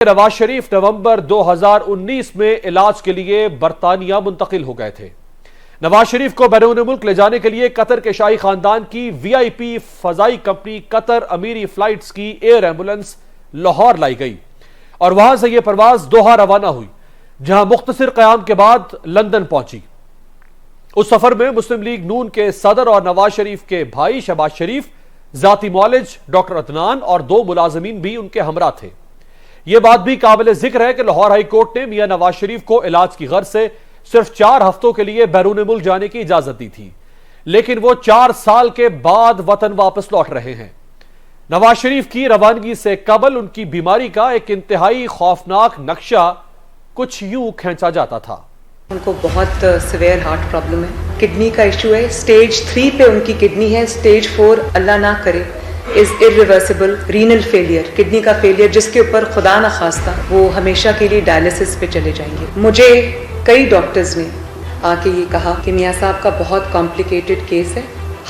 نواز شریف نومبر 2019 میں علاج کے لیے برطانیہ منتقل ہو گئے تھے۔ نواز شریف کو بیرون ملک لے جانے کے لیے قطر کے شاہی خاندان کی وی آئی پی فضائی کمپنی قطر امیری فلائٹس کی ایئر ایمبولنس لاہور لائی گئی اور وہاں سے یہ پرواز دوحہ روانہ ہوئی، جہاں مختصر قیام کے بعد لندن پہنچی۔ اس سفر میں مسلم لیگ نون کے صدر اور نواز شریف کے بھائی شہباز شریف، ذاتی معالج ڈاکٹر عدنان اور 2 ملازمین بھی ان کے ہمراہ تھے۔ یہ بات بھی قابل ذکر ہے کہ لاہور ہائی کورٹ نے میاں نواز شریف کو علاج کی غرض سے صرف 4 ہفتوں کے لیے بیرون ملک جانے کی اجازت دی تھی، لیکن وہ 4 سال کے بعد وطن واپس لوٹ رہے ہیں۔ نواز شریف کی روانگی سے قبل ان کی بیماری کا ایک انتہائی خوفناک نقشہ کچھ یوں کھینچا جاتا تھا۔ ان کو بہت سیویئر ہارٹ پرابلم ہے، کڈنی کا ایشو ہے، سٹیج 3 پہ ان کی کڈنی ہے، سٹیج 4 اللہ نہ کرے از irreversible رینل فیلئر، کڈنی کا فیلئر جس کے اوپر خدا نہ خواستہ وہ ہمیشہ کے لیے ڈائلسس پہ چلے جائیں گے۔ مجھے کئی ڈاکٹرز نے آ کے یہ کہا کہ میاں صاحب کا بہت کمپلیکیٹڈ کیس ہے۔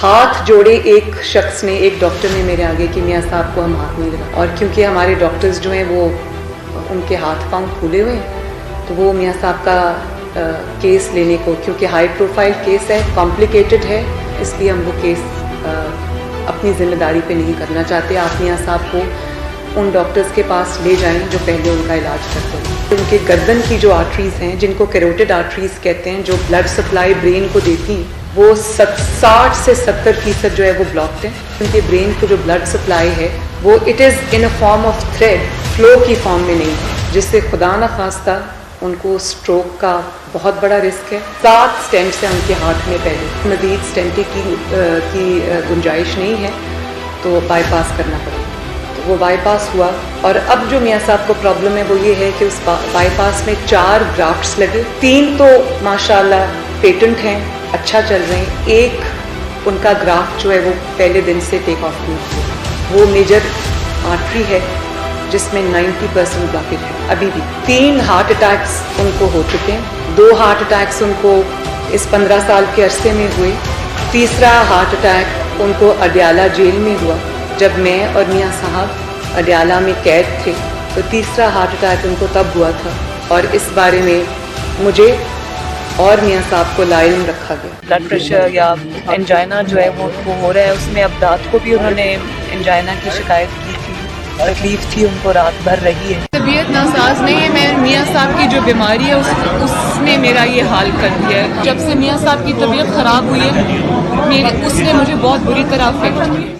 ہاتھ جوڑے ایک شخص نے، ایک ڈاکٹر نے میرے آگے کہ میاں صاحب کو ہم ہاتھ نہیں لگا، اور کیونکہ ہمارے ڈاکٹرز جو ہیں وہ ان کے ہاتھ پاؤں پھولے ہوئے ہیں تو وہ میاں صاحب کا کیس لینے کو، کیونکہ ہائی پروفائل کیس ہے، کمپلیکیٹڈ ہے، اس لیے ہم وہ کیس اپنی ذمہ داری پہ نہیں کرنا چاہتے۔ آپ میاں صاحب کو ان ڈاکٹرز کے پاس لے جائیں جو پہلے ان کا علاج کرتے ہیں۔ ان کے گردن کی جو آرٹریز ہیں، جن کو کیروٹڈ آرٹریز کہتے ہیں، جو بلڈ سپلائی برین کو دیتی ہیں، وہ 60 سے 70% جو ہے وہ بلاکڈ ہیں۔ ان کے برین کو جو بلڈ سپلائی ہے وہ it is in a form of thread, flu کی فارم میں نہیں ہے، جس سے خدا نہ خواستہ ان کو سٹروک کا بہت بڑا رسک ہے۔ 7 سٹینٹس ہیں ان کے ہارٹ میں، پہلے مزید سٹینٹنگ کی گنجائش نہیں ہے تو بائی پاس کرنا پڑے گا۔ تو وہ بائی پاس ہوا، اور اب جو میاں صاحب کو پرابلم ہے وہ یہ ہے کہ اس بائی پاس میں 4 گرافٹس لگے، 3 تو ماشاءاللہ پیٹنٹ ہیں، اچھا چل رہے ہیں، ایک ان کا گرافٹ جو ہے وہ پہلے دن سے ٹیک آف نہیں ہوا۔ وہ میجر آرٹری ہے جس میں 90% بلاکیج ہے ابھی بھی۔ 3 ہارٹ اٹیکس ان کو ہو چکے ہیں، 2 ہارٹ اٹیکس ان کو اس 15 سال کے عرصے میں ہوئے، تیسرا ہارٹ اٹیک ان کو اڈیالہ جیل میں ہوا جب میں اور میاں صاحب اڈیالہ میں قید تھے، تو تیسرا ہارٹ اٹیک ان کو تب ہوا تھا، اور اس بارے میں مجھے اور میاں صاحب کو لا علم رکھا گیا۔ بلڈ پریشر یا انجائنا جو ہے وہ ان کو ہو رہا ہے، اس میں اب رات کو بھی انہوں نے انجائنا کی شکایت کی تھی، تکلیف تھی ان کو، رات بھر رہی ہے۔ طبیعت ناساز نہیں ہے، میں میاں صاحب کی جو بیماری ہے اس نے میرا یہ حال کر دیا ہے۔ جب سے میاں صاحب کی طبیعت خراب ہوئی ہے اس نے مجھے بہت بری طرح افیکٹ کی ہے۔